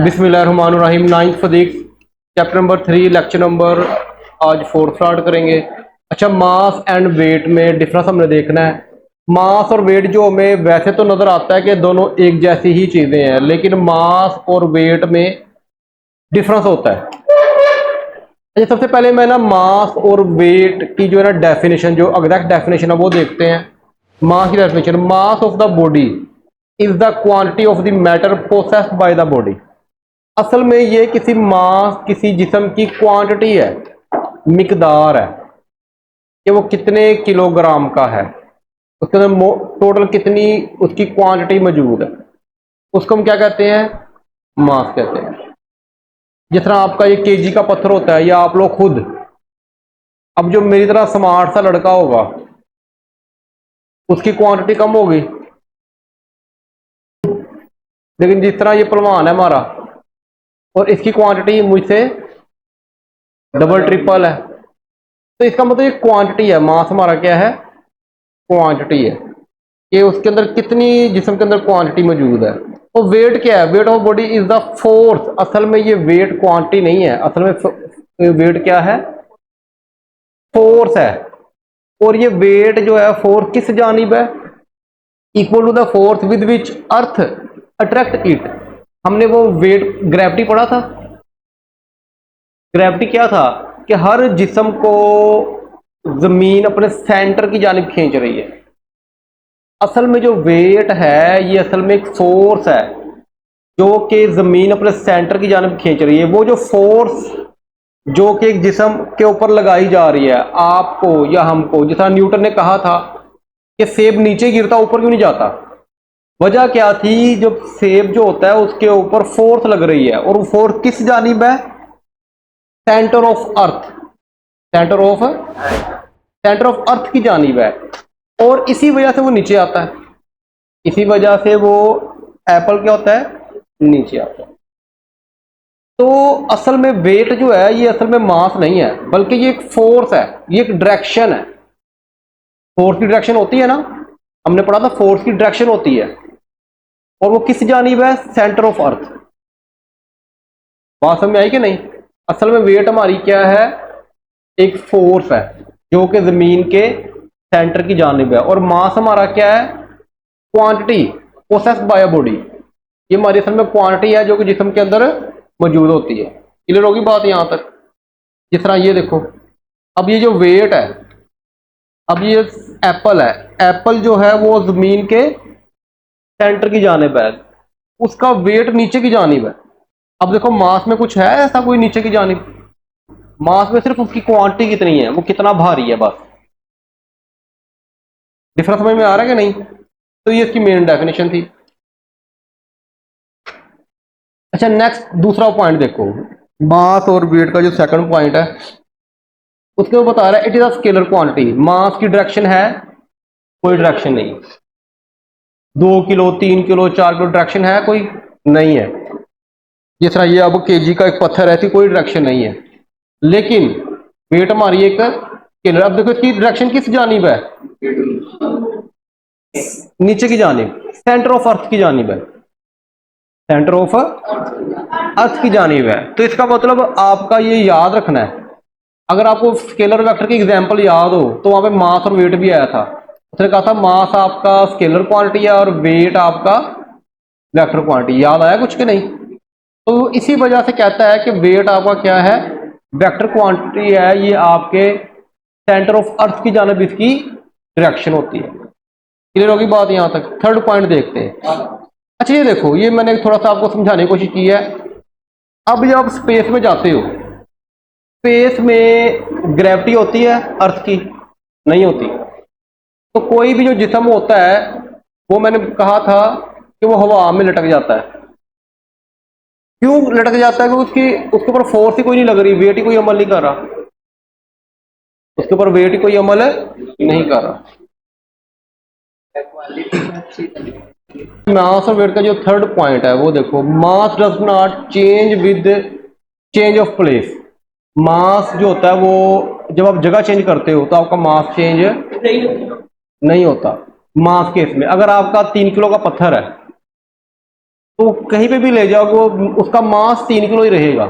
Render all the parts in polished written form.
बिस्मिल्लाहिर्रहमानिर्रहीम। Ninth physics chapter number 3 lecture number आज 4 start करेंगे। अच्छा, मास एंड वेट में डिफरेंस हमने देखना है। मास और वेट जो हमें वैसे तो नज़र आता है कि दोनों एक जैसी ही चीज़ें हैं, लेकिन मास और वेट में डिफरेंस होता है। अच्छा, सबसे पहले मैं ना मास और वेट की जो है ना डेफिनेशन, जो एग्जैक्ट डेफिनेशन है वो देखते हैं। मास की definition, mass of the body is the quantity of the matter processed by the body. असल में ये किसी मास, किसी जिस्म की क्वांटिटी है, मिकदार है कि वो कितने किलोग्राम का है, उसके अंदर टोटल कितनी उसकी क्वांटिटी मौजूद है, उसको हम क्या कहते हैं? मास कहते हैं। जिस तरह आपका ये केजी का पत्थर होता है, या आप लोग खुद, अब जो मेरी तरह स्मार्ट सा लड़का होगा उसकी क्वांटिटी कम होगी, लेकिन जिस तरह ये पहलवान है हमारा और इसकी क्वांटिटी मुझसे डबल ट्रिपल है, तो इसका मतलब ये क्वांटिटी है। मास हमारा क्या है? क्वांटिटी है कि उसके अंदर कितनी जिस्म के अंदर क्वांटिटी मौजूद है। तो वेट क्या है? Weight of body is the force. असल में ये वेट क्वांटिटी नहीं है, असल में वेट क्या है? फोर्स है। और ये वेट जो है, फोर्स किस जानिब है? Equal to the force with which earth attract it. हमने वो वेट ग्रेविटी पढ़ा था। ग्रेविटी क्या था कि हर जिस्म को जमीन अपने सेंटर की जानिब खींच रही है। असल में जो वेट है ये असल में एक फोर्स है जो कि जमीन अपने सेंटर की जानिब खींच रही है। वो जो फोर्स जो कि एक जिस्म के ऊपर लगाई जा रही है, आपको या हमको, जैसा न्यूटन ने कहा था कि सेब नीचे गिरता ऊपर क्यों नहीं जाता, वजह क्या थी? जब सेब जो होता है उसके ऊपर फोर्स लग रही है, और वो फोर्स किस जानिब है? Centre of earth, centre of earth की जानिब है, और इसी वजह से वो नीचे आता है। इसी वजह से वो एप्पल क्या होता है? नीचे आता है। तो असल में वेट जो है ये असल में मास नहीं है, बल्कि ये एक फोर्स है, ये एक डायरेक्शन है। फोर्स की डायरेक्शन होती है ना, हमने पढ़ा था फोर्स की डायरेक्शन होती है, और वो किस जानिब है? Centre of earth. बात समझ में आई कि नहीं? असल में वेट हमारी क्या है? एक फोर्स है जो कि जमीन के सेंटर की जानिब है, और मास हमारा क्या है? Quantity processed bye a body. ये हमारी असल में क्वांटिटी है जो कि जिस्म के अंदर मौजूद होती है। क्लियर होगी बात यहां तक? जिस तरह ये देखो, अब ये जो वेट है, अब ये एप्पल है, एप्पल जो है वो जमीन के सेंटर की जानिब है, उसका वेट नीचे की जानिब है। अब देखो, मास में कुछ है ऐसा कोई नीचे की जानिब? मास में सिर्फ उसकी क्वांटिटी कितनी है, वो कितना भारी है, बस। डिफरेंस समझ में आ रहा है कि नहीं? तो ये इसकी मेन डेफिनेशन थी। अच्छा, नेक्स्ट दूसरा पॉइंट देखो, मास और वेट का जो सेकंड पॉइंट है उसके वो बता रहा है it is a scalar quantity. Mass की डायरेक्शन है? कोई डायरेक्शन नहीं। 2 किलो, 3 किलो, 4 किलो डायरेक्शन है कोई? नहीं है। जिस तरह ये अब केजी का एक पत्थर है, कोई डायरेक्शन नहीं है, लेकिन वेट हमारी एक स्केलर। अब देखो इसकी डायरेक्शन किस जानिब है? नीचे की जानिब, सेंटर ऑफ अर्थ की जानिब है, सेंटर ऑफ अर्थ की जानिब है। तो इसका मतलब आपका ये याद रखना है। अगर आपको स्केलर वेक्टर की एग्जांपल याद हो तो वहां पे मास और वेट भी आया था। उसने कहा था मास आपका स्केलर क्वांटिटी है और वेट आपका वेक्टर क्वांटिटी। याद आया कुछ कि नहीं? तो इसी वजह से कहता है कि वेट आपका क्या है? वेक्टर क्वांटिटी है। ये आपके सेंटर ऑफ अर्थ की जानिब इसकी डायरेक्शन होती है। क्लियर होगी बात यहां तक? थर्ड पॉइंट देखते हैं। अच्छा, ये देखो, ये मैंने थोड़ा सा आपको समझाने की कोशिश की है। अब जब आप स्पेस में जाते हो, स्पेस में ग्रेविटी होती है अर्थ की? नहीं होती। तो कोई भी जो जिस्म होता है वो, मैंने कहा था कि वो हवा में लटक जाता है। क्यों लटक जाता है? क्योंकि उसके ऊपर फोर्स ही कोई नहीं लग रही, वेट ही कोई अमल नहीं कर रहा, उसके ऊपर वेट ही कोई अमल नहीं कर रहा। मास और वेट का जो थर्ड पॉइंट है वो देखो, mass does not change with change of place. Mass जो होता है वो जब आप जगह चेंज करते हो तो आपका मास चेंज नहीं होता। मास केस में अगर आपका 3 किलो का पत्थर है तो कहीं पे भी ले जाओगे वो उसका मास 3 किलो ही रहेगा,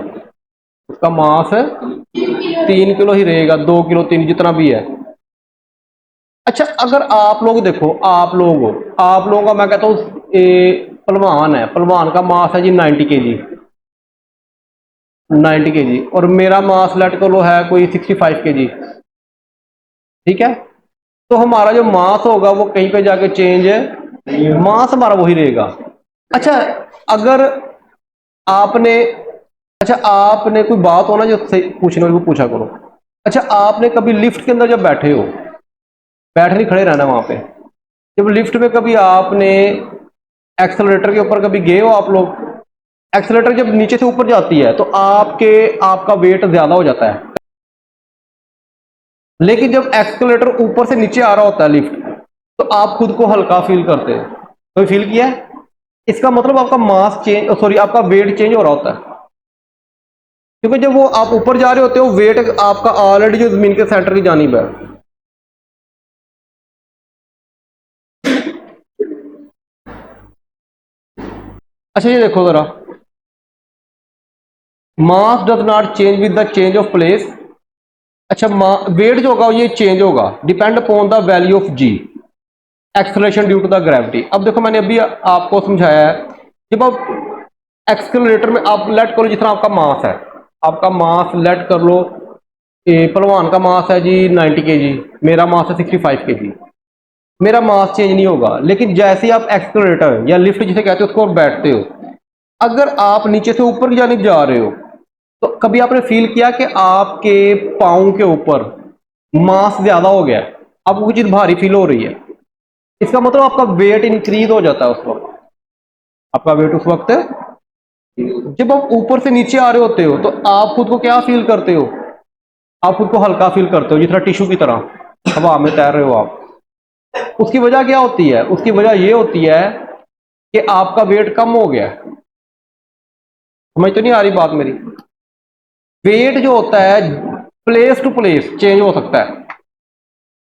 उसका मास 3 किलो ही रहेगा, 2 किलो 3 जितना भी है। अच्छा अगर आप लोग देखो, आप लोगों का मैं कहता हूँ पहलवान है, पहलवान का मास है जी 90 kg, 90 kg, और मेरा मास लेट कर लो है कोई 65 kg, ठीक है। तो हमारा जो मास होगा वो कहीं पे जाके चेंज है, मास हमारा वही रहेगा। अच्छा अगर आपने, अच्छा आपने कोई बात हो ना जो पूछने वाली वो पूछा करो। अच्छा आपने कभी लिफ्ट के अंदर जब बैठे हो, बैठ नहीं खड़े रहना वहां पे, जब लिफ्ट में कभी आपने एक्सेलरेटर के ऊपर कभी गए हो आप लोग, एक्सेलरेटर जब नीचे से ऊपर जाती है तो आपका वेट ज्यादा हो जाता है, लेकिन जब एक्सेलरेटर ऊपर से नीचे आ रहा होता है लिफ्ट, तो आप खुद को हल्का फील करते हैं। कोई फील किया है? इसका मतलब आपका मास चेंज, सॉरी आपका वेट चेंज हो रहा होता है, क्योंकि जब वो आप ऊपर जा रहे होते हो वेट आपका ऑलरेडी जो जमीन के सेंटर की जानिब है। अच्छा ये देखो जरा, mass does not change with the change of place. अच्छा वेट जो होगा ये चेंज होगा, depend upon the value of g, acceleration due to the gravity. अब देखो मैंने अभी आपको समझाया है, जब आप एक्सेलरेटर में आप लेट करो जितना आपका मास है, आपका मास लेट कर लो, पहलवान का मास है जी 90 kg, मेरा मास है 65 kg, मेरा मास चेंज नहीं होगा। लेकिन जैसे ही आप एक्सेलरेटर या लिफ्ट जिसे कहते हो उसको आप बैठते हो, अगर आप नीचे से ऊपर की जानिब जा रहे हो, तो कभी आपने फील किया कि आपके पाँव के ऊपर मास ज्यादा हो गया है, आपको कुछ चीज भारी फील हो रही है, इसका मतलब आपका वेट इंक्रीज हो जाता है उस वक्त। आपका वेट उस वक्त, जब आप ऊपर से नीचे आ रहे होते हो तो आप खुद को क्या फील करते हो, आप खुद को हल्का फील करते हो जितना टिश्यू की तरह हवा में तैर रहे हो आप। उसकी वजह क्या होती है? उसकी वजह यह होती है कि आपका वेट कम हो गया है। समझ तो नहीं आ रही बात मेरी? वेट जो होता है प्लेस टू प्लेस चेंज हो सकता है,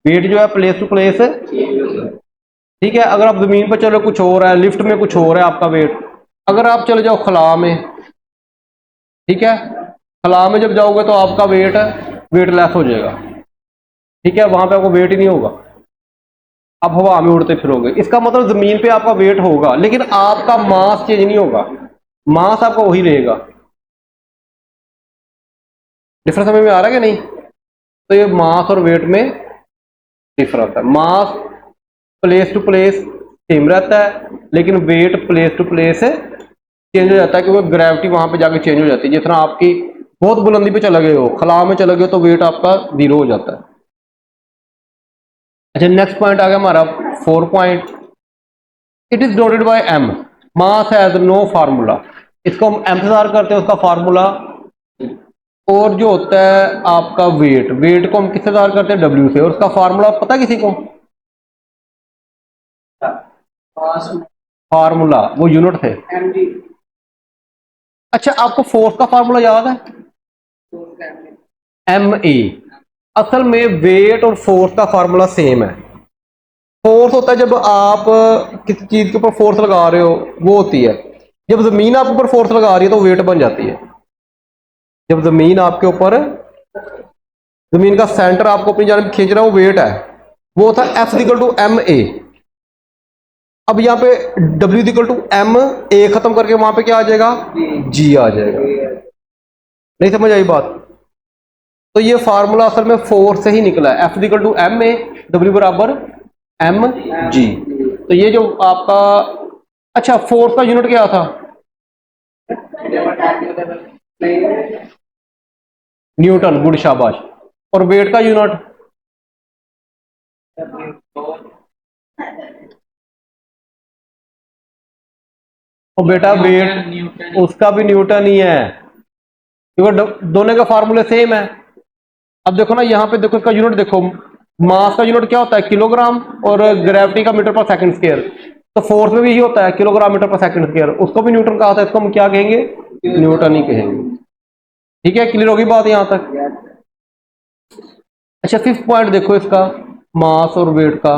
वेट जो है प्लेस टू प्लेस, ठीक है। अगर आप जमीन पर चलो कुछ और है, लिफ्ट में कुछ और है आपका वेट, अगर आप चले जाओ खला में, ठीक है, खला में जब जाओगे तो आपका वेट लेस हो जाएगा, ठीक है, वहां पे आपको वेट ही नहीं होगा, आप हवा में उड़ते फिरोगे। इसका मतलब जमीन पे आपका वेट होगा लेकिन आपका मास चेंज नहीं होगा, मास आपका वही रहेगा। डिफरेंस समझ में आ रहा है कि नहीं? तो ये मास और वेट में डिफरेंस है। Mass place to place same रहता है, लेकिन weight place to place change हो जाता है, क्योंकि ग्रेविटी वहां पे जाके चेंज हो जाती है। जितना आपकी बहुत बुलंदी पे चले गए हो, खला में चले गए तो वेट आपका 0 हो जाता है। अच्छा नेक्स्ट पॉइंट आ गया हमारा 4 point, it is dotted by M, mass has no formula. इसको हम एम्फसाइज करते हैं उसका फार्मूला। और जो होता है आपका वेट को हम किससे जार करते हैं? डब्ल्यू से, और उसका फार्मूला पता है किसी को? फार्मूला वो यूनिट थे। अच्छा आपको फोर्स का फार्मूला याद है? M A. असल में वेट और फोर्स का फार्मूला सेम है। फोर्स होता है जब आप किसी चीज के ऊपर फोर्स लगा रहे हो, वो होती है। जब जमीन आपके ऊपर फोर्स लगा रही है तो वेट बन जाती है। जब जमीन आपके ऊपर, जमीन का सेंटर आपको अपनी जानब खींच रहा है, वो वेट है, वो होता है F equal to M A. अब यहाँ पे W equal to M A खत्म करके वहां पे क्या आ जाएगा? जी आ जाएगा। नहीं समझ आई बात? तो ये फार्मूला असल में फोर्स से ही निकला है, F equal to M A, W बराबर एम जी। तो ये जो आपका, अच्छा फोर्स का यूनिट क्या था? न्यूटन, गुड शाबाश। और वेट का यूनिट? तो बेटा वेट उसका भी न्यूटन ही है, क्योंकि दोनों के फार्मूले सेम है। अब देखो ना यहाँ पे देखो, इसका यूनिट देखो, मास का यूनिट क्या होता है? किलोग्राम, और ग्रेविटी का मीटर पर सेकंड स्क्वायर। तो फोर्स में भी यही होता है, किलोग्राम मीटर पर सेकंड स्क्वायर। उसको भी न्यूटन कहा था, इसको हम क्या कहेंगे? न्यूटन ही कहेंगे। ठीक है, क्लियर होगी बात यहां तक? अच्छा फिफ्थ पॉइंट देखो इसका, मास और वेट का,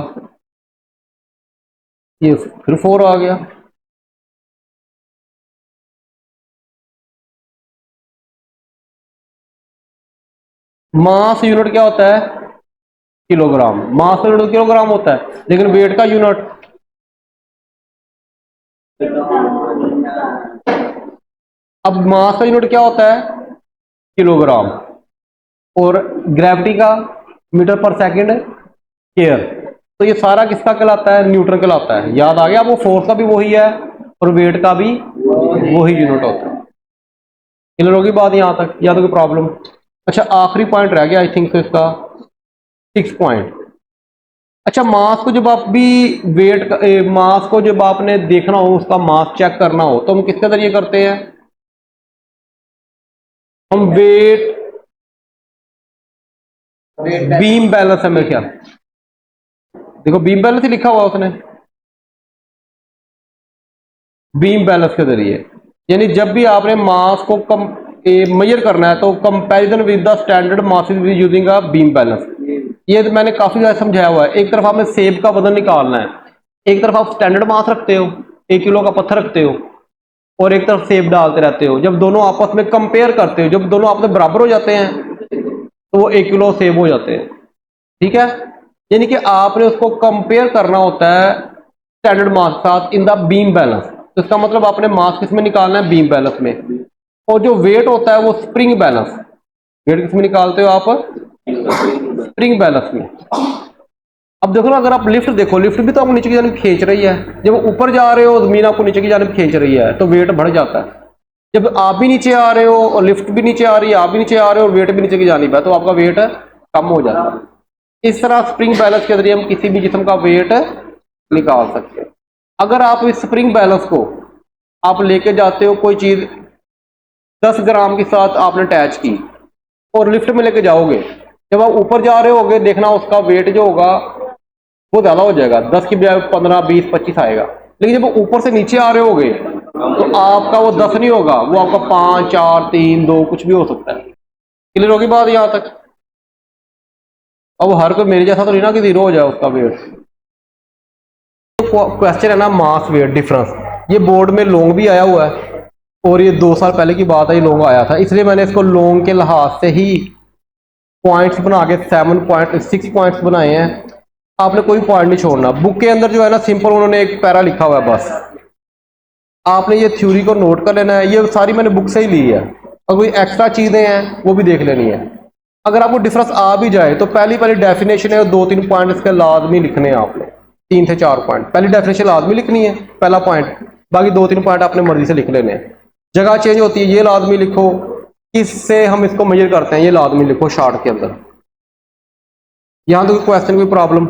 ये फिर 4 आ गया। मास यूनिट क्या होता है? किलोग्राम। मास का यूनिट किलोग्राम होता है, लेकिन वेट का यूनिट अब मास का यूनिट क्या होता है? किलोग्राम। और ग्रेविटी का मीटर पर सेकंड केयर। तो ये सारा किसका कहलाता है? न्यूटन कहलाता है। याद आ गया आपको? फोर्स का भी वही है और वेट का भी वही यूनिट होता है। क्लियर होगी बात यहां तक, या तो कोई प्रॉब्लम? अच्छा, आखिरी पॉइंट रह गया आई थिंक तो इसका, 6 पॉइंट। अच्छा, मास को जब आप भी मास को जब आपने देखना हो, उसका मास चेक करना हो, तो हम किसके जरिए करते हैं? हम वेट बीम बैलेंस है मेरे ख्याल। देखो बीम बैलेंस ही लिखा हुआ उसने, बीम बैलेंस के जरिए। यानी जब भी आपने मास को कम मेजर करना है तो comparison with the standard mass is using a beam balance. ये तो मैंने काफी ज्यादा समझाया हुआ है। एक तरफ आपने सेब का वजन निकालना है, एक तरफ आप स्टैंडर्ड मास रखते हो, 1 किलो का पत्थर रखते हो, और एक तरफ सेब डालते रहते हो। जब दोनों आपस में कंपेयर करते हो, जब दोनों आपस में बराबर हो जाते हैं, तो वो 1 किलो सेब हो जाते हैं। ठीक है? यानी कि आपने उसको कंपेयर करना होता है स्टैंडर्ड मास के साथ इन द बीम बैलेंस। तो इसका मतलब आपने मास किस में निकालना है? बीम बैलेंस में। और जो वेट होता है वो स्प्रिंग बैलेंस। वेट किस में निकालते हो आप? स्प्रिंग बैलेंस में। अब देखो ना, अगर आप लिफ्ट देखो, लिफ्ट भी तो आपको नीचे की जानब खींच रही है। जब ऊपर जा रहे हो जमीन आपको नीचे की जानब खींच रही है, तो वेट बढ़ जाता है। जब आप भी नीचे आ रहे हो और लिफ्ट भी नीचे आ रही है, आप भी नीचे आ रहे हो और वेट भी नीचे की जानिब है, तो आपका वेट कम हो जाता है। इस तरह स्प्रिंग बैलेंस के जरिए हम किसी भी जिस्म का वेट निकाल सकते हैं। अगर आप इस स्प्रिंग बैलेंस को आप लेके जाते हो, कोई चीज 10 ग्राम के साथ आपने अटैच की और लिफ्ट में लेके जाओगे, जब आप ऊपर जा रहे होगे, देखना उसका वेट जो होगा वो ज्यादा हो जाएगा, 10 की बजाय 15, 20, 25 आएगा। लेकिन जब ऊपर से नीचे आ रहे होगे तो आपका वो 10 नहीं होगा, वो आपका 5, 4, 3, 2 कुछ भी हो सकता है। क्लियर होगी बात यहां तक? अब हर कोई मेरे जैसा तो नहीं ना कि 0 हो जाए उसका वेट। क्वेश्चन है ना, मास वेट डिफरेंस। ये बोर्ड में लॉन्ग भी आया हुआ है, और ये 2 साल पहले की बात है, ये लॉन्ग आया था, इसलिए मैंने इसको लॉन्ग के लिहाज से ही पॉइंट्स बना के 6 पॉइंट्स बनाए हैं। आपने कोई पॉइंट नहीं छोड़ना। बुक के अंदर जो है ना, सिंपल उन्होंने एक पैरा लिखा हुआ है बस। आपने ये थ्योरी को नोट कर लेना है। ये सारी मैंने बुक से ही ली है, और कोई एक्स्ट्रा चीजें हैं वो भी देख लेनी है। अगर आपको डिफरेंस आ भी जाए तो पहली डेफिनेशन है, 2-3 पॉइंट इसके लाजमी लिखने हैं आपने, 3 से 4 पॉइंट। पहली डेफिनेशन लाजमी लिखनी है, पहला पॉइंट। बाकी 2-3 पॉइंट अपने मर्जी से लिख लेने हैं। जगह चेंज होती है, ये लाजमी लिखो। किससे हम इसको मेजर करते हैं, ये लाजमी लिखो शार्ट के अंदर। यहां तो क्वेश्चन कोई प्रॉब्लम